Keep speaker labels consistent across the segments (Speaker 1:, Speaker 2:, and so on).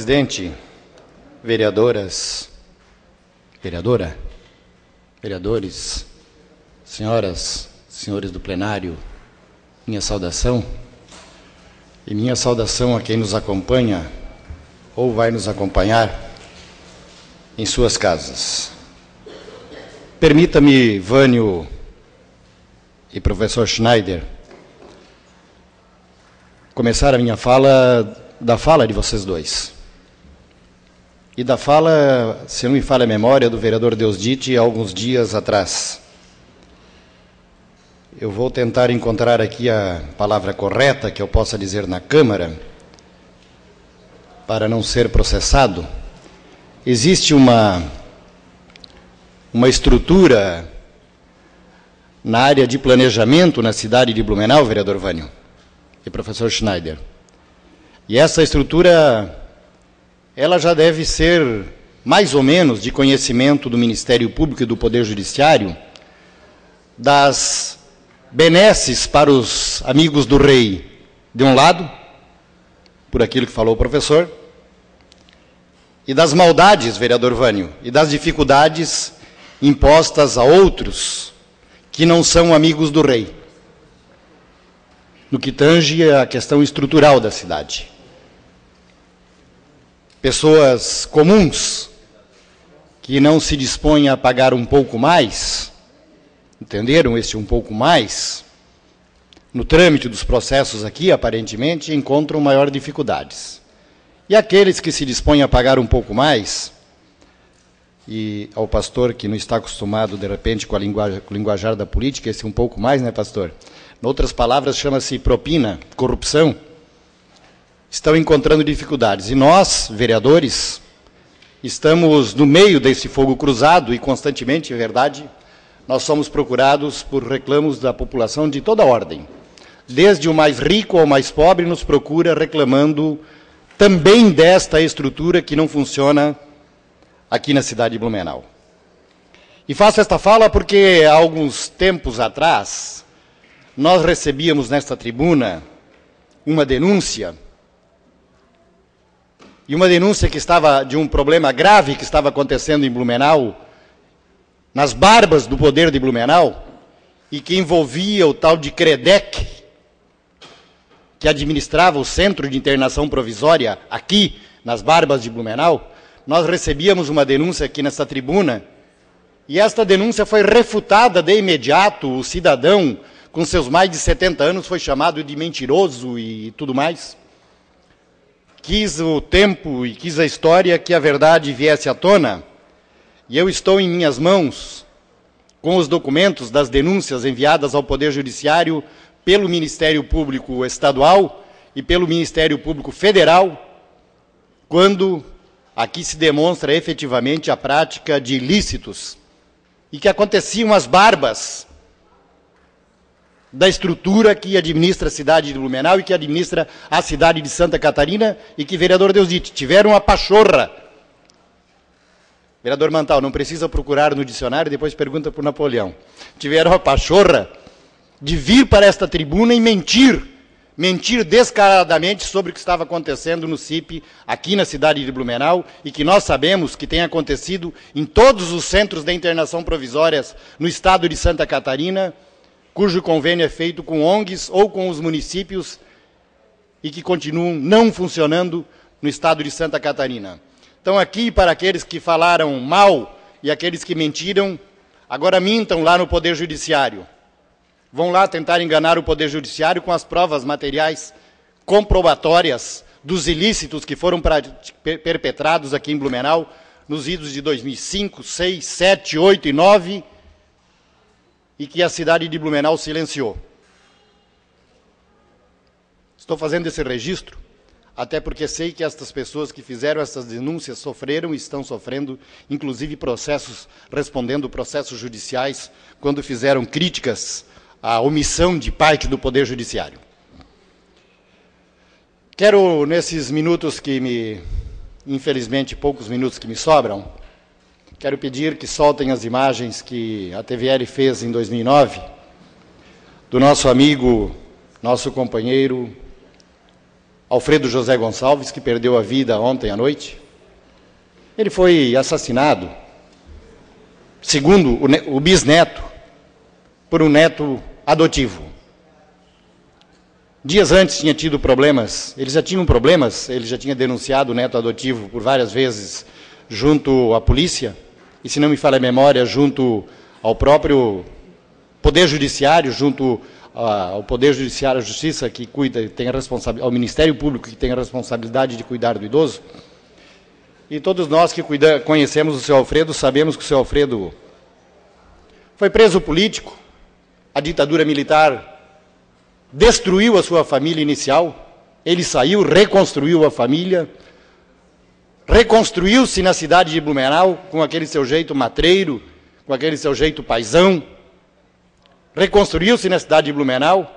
Speaker 1: Presidente, vereadoras, vereadores, senhoras, senhores do plenário, minha saudação e minha saudação a quem nos acompanha ou vai nos acompanhar em suas casas. Permita-me, Vânio e professor Schneider, começar a minha fala da fala de vocês dois. E da fala, se não me falha a memória, do vereador Deusdite há alguns dias atrás. Eu vou tentar encontrar aqui a palavra correta que eu possa dizer na Câmara, para não ser processado. Existe uma estrutura na área de planejamento na cidade de Blumenau, vereador Vânio e professor Schneider. E essa estrutura, ela já deve ser mais ou menos de conhecimento do Ministério Público e do Poder Judiciário, das benesses para os amigos do rei, de um lado, por aquilo que falou o professor, e das maldades, vereador Vânio, e das dificuldades impostas a outros que não são amigos do rei, no que tange a questão estrutural da cidade. Pessoas comuns que não se dispõem a pagar um pouco mais, entenderam esse um pouco mais? No trâmite dos processos aqui, aparentemente, encontram maiores dificuldades. E aqueles que se dispõem a pagar um pouco mais, e ao pastor que não está acostumado, de repente, com o linguajar da política, esse um pouco mais, né, pastor? Em outras palavras, chama-se propina, corrupção, estão encontrando dificuldades. E nós, vereadores, estamos no meio desse fogo cruzado e constantemente, é verdade, nós somos procurados por reclamos da população de toda ordem. Desde o mais rico ao mais pobre nos procura reclamando também desta estrutura que não funciona aqui na cidade de Blumenau. E faço esta fala porque há alguns tempos atrás nós recebíamos nesta tribuna uma denúncia, e uma denúncia que estava de um problema grave que estava acontecendo em Blumenau, nas barbas do poder de Blumenau, e que envolvia o tal de CREDEC, que administrava o Centro de Internação Provisória aqui, nas barbas de Blumenau. Nós recebíamos uma denúncia aqui nessa tribuna, e esta denúncia foi refutada de imediato. O cidadão, com seus mais de 70 anos, foi chamado de mentiroso e tudo mais. Quis o tempo e quis a história que a verdade viesse à tona, e eu estou em minhas mãos com os documentos das denúncias enviadas ao Poder Judiciário pelo Ministério Público Estadual e pelo Ministério Público Federal, quando aqui se demonstra efetivamente a prática de ilícitos e que aconteciam às barbas da estrutura que administra a cidade de Blumenau e que administra a cidade de Santa Catarina, e que, vereador Deusdite, tiveram a pachorra. Vereador Mantal, não precisa procurar no dicionário, depois pergunta para o Napoleão. Tiveram a pachorra de vir para esta tribuna e mentir descaradamente sobre o que estava acontecendo no CIP, aqui na cidade de Blumenau, e que nós sabemos que tem acontecido em todos os centros de internação provisórias no estado de Santa Catarina, cujo convênio é feito com ONGs ou com os municípios e que continuam não funcionando no estado de Santa Catarina. Então, aqui, para aqueles que falaram mal e aqueles que mentiram, agora mintam lá no Poder Judiciário. Vão lá tentar enganar o Poder Judiciário com as provas materiais comprobatórias dos ilícitos que foram perpetrados aqui em Blumenau nos idos de 2005, 6, 7, 8 e 9, e que a cidade de Blumenau silenciou. Estou fazendo esse registro, até porque sei que estas pessoas que fizeram essas denúncias sofreram e estão sofrendo, inclusive respondendo processos judiciais, quando fizeram críticas à omissão de parte do Poder Judiciário. Quero, nesses minutos infelizmente, poucos minutos que me sobram, quero pedir que soltem as imagens que a TVL fez em 2009, do nosso amigo, nosso companheiro, Alfredo José Gonçalves, que perdeu a vida ontem à noite. Ele foi assassinado, segundo o bisneto, por um neto adotivo. Dias antes tinha tido problemas, eles já tinham problemas, ele já tinha denunciado o neto adotivo por várias vezes junto à polícia, e se não me falha a memória, junto ao próprio Poder Judiciário, junto ao Poder Judiciário, à Justiça, que cuida, tem a responsabilidade, ao Ministério Público, que tem a responsabilidade de cuidar do idoso. E todos nós que conhecemos o seu Alfredo, sabemos que o seu Alfredo foi preso político, a ditadura militar destruiu a sua família inicial, ele saiu, reconstruiu a família, reconstruiu-se na cidade de Blumenau, com aquele seu jeito matreiro, com aquele seu jeito paisão, reconstruiu-se na cidade de Blumenau.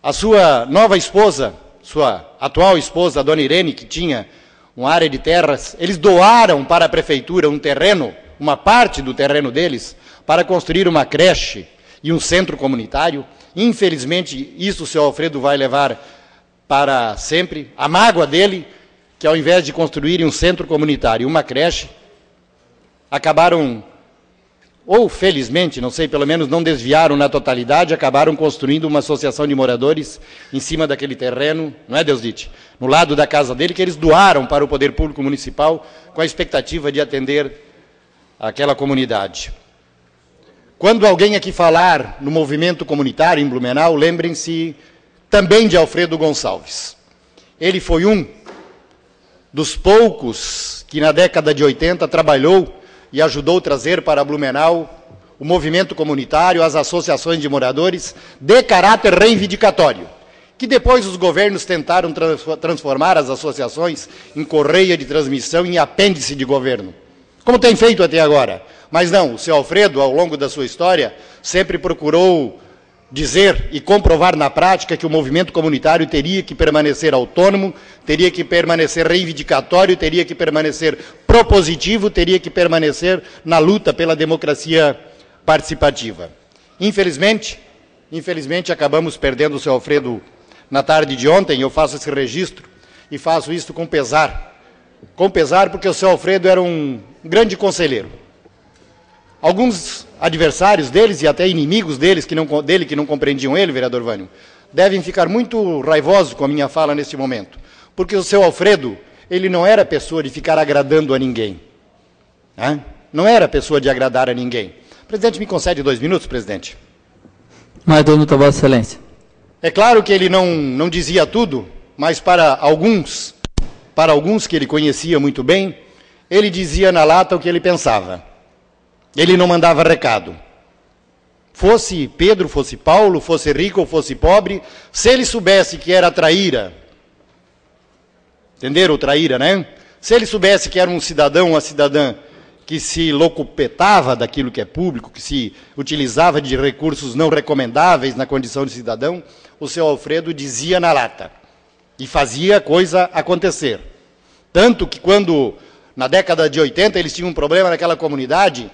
Speaker 1: A sua nova esposa, sua atual esposa, a dona Irene, que tinha uma área de terras, eles doaram para a prefeitura um terreno, uma parte do terreno deles, para construir uma creche e um centro comunitário. Infelizmente, isso o seu Alfredo vai levar para sempre. A mágoa dele, que ao invés de construírem um centro comunitário e uma creche, acabaram, ou felizmente, não sei, pelo menos não desviaram na totalidade, acabaram construindo uma associação de moradores em cima daquele terreno, não é, Deusdite? No lado da casa dele, que eles doaram para o Poder Público Municipal com a expectativa de atender aquela comunidade. Quando alguém aqui falar no movimento comunitário em Blumenau, lembrem-se também de Alfredo Gonçalves. Ele foi um dos poucos que na década de 80 trabalhou e ajudou a trazer para Blumenau o movimento comunitário, as associações de moradores de caráter reivindicatório, que depois os governos tentaram transformar as associações em correia de transmissão, em apêndice de governo, como tem feito até agora. Mas não, o seu Alfredo, ao longo da sua história, sempre procurou dizer e comprovar na prática que o movimento comunitário teria que permanecer autônomo, teria que permanecer reivindicatório, teria que permanecer propositivo, teria que permanecer na luta pela democracia participativa. Infelizmente, acabamos perdendo o seu Alfredo na tarde de ontem. Eu faço esse registro e faço isso com pesar porque o seu Alfredo era um grande conselheiro. Alguns adversários deles e até inimigos dele que não compreendiam ele, vereador Vânio, devem ficar muito raivosos com a minha fala neste momento, porque o seu Alfredo, ele não era pessoa de ficar agradando a ninguém. Né? Não era pessoa de agradar a ninguém. Presidente, me concede 2 minutos, presidente?
Speaker 2: Mais 2 minutos, Vossa Excelência.
Speaker 1: É claro que ele não dizia tudo, mas para alguns que ele conhecia muito bem, ele dizia na lata o que ele pensava. Ele não mandava recado. Fosse Pedro, fosse Paulo, fosse rico ou fosse pobre, se ele soubesse que era traíra, entenderam o traíra, né? Se ele soubesse que era um cidadão, uma cidadã que se locupetava daquilo que é público, que se utilizava de recursos não recomendáveis na condição de cidadão, o seu Alfredo dizia na lata e fazia a coisa acontecer. Tanto que quando, na década de 80, eles tinham um problema naquela comunidade,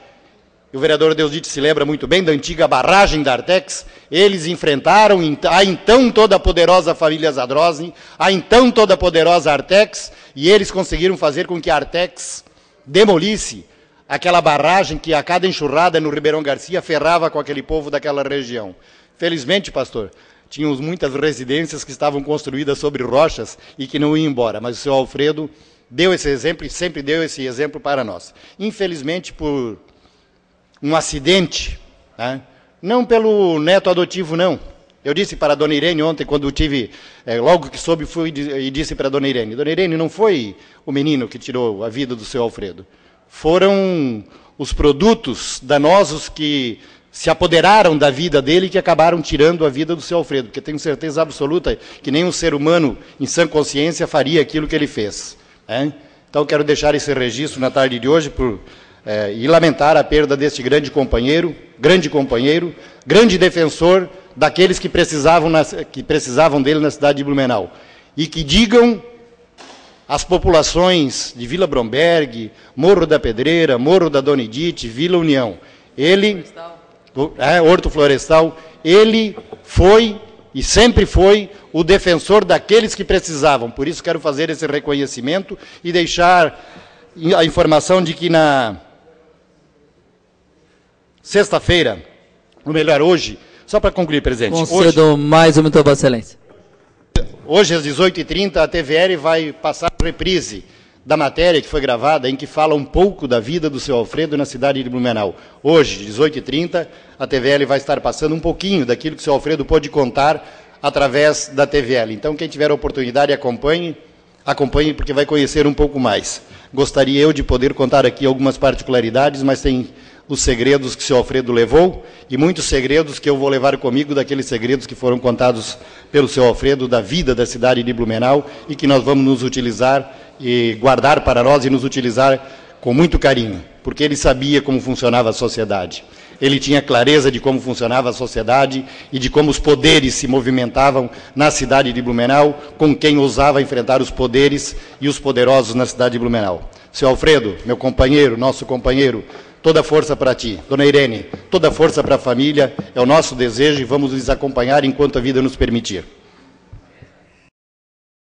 Speaker 1: e o vereador Deusdite se lembra muito bem da antiga barragem da Artex, eles enfrentaram a então toda poderosa família Zadrozny, a então toda poderosa Artex, e eles conseguiram fazer com que a Artex demolisse aquela barragem que a cada enxurrada no Ribeirão Garcia ferrava com aquele povo daquela região. Felizmente, pastor, tínhamos muitas residências que estavam construídas sobre rochas e que não iam embora, mas o seu Alfredo deu esse exemplo e sempre deu esse exemplo para nós. Infelizmente, por um acidente, né? Não pelo neto adotivo, não. Eu disse para a dona Irene ontem, quando tive, logo que soube, fui e disse para a dona Irene, não foi o menino que tirou a vida do seu Alfredo. Foram os produtos danosos que se apoderaram da vida dele e que acabaram tirando a vida do seu Alfredo, porque tenho certeza absoluta que nenhum ser humano em sã consciência faria aquilo que ele fez. Né? Então, quero deixar esse registro na tarde de hoje e lamentar a perda deste grande companheiro, grande defensor daqueles que precisavam dele na cidade de Blumenau. E que digam às populações de Vila Bromberg, Morro da Pedreira, Morro da Dona Edith, Vila União, Horto Florestal, ele foi e sempre foi o defensor daqueles que precisavam. Por isso quero fazer esse reconhecimento e deixar a informação de que na sexta-feira, ou melhor, hoje, só para concluir, presidente.
Speaker 2: Concedo mais um minuto, Vossa Excelência.
Speaker 1: Hoje, às 18h30, a TVL vai passar a reprise da matéria que foi gravada, em que fala um pouco da vida do seu Alfredo na cidade de Blumenau. Hoje, 18h30, a TVL vai estar passando um pouquinho daquilo que o seu Alfredo pôde contar através da TVL. Então, quem tiver a oportunidade, acompanhe, porque vai conhecer um pouco mais. Gostaria eu de poder contar aqui algumas particularidades, mas tem os segredos que o seu Alfredo levou e muitos segredos que eu vou levar comigo, daqueles segredos que foram contados pelo seu Alfredo da vida da cidade de Blumenau e que nós vamos nos utilizar e guardar para nós e nos utilizar com muito carinho, porque ele sabia como funcionava a sociedade. Ele tinha clareza de como funcionava a sociedade e de como os poderes se movimentavam na cidade de Blumenau, com quem ousava enfrentar os poderes e os poderosos na cidade de Blumenau. Seu Alfredo, meu companheiro, nosso companheiro, toda força para ti. Dona Irene, toda força para a família, é o nosso desejo e vamos lhes acompanhar enquanto a vida nos permitir.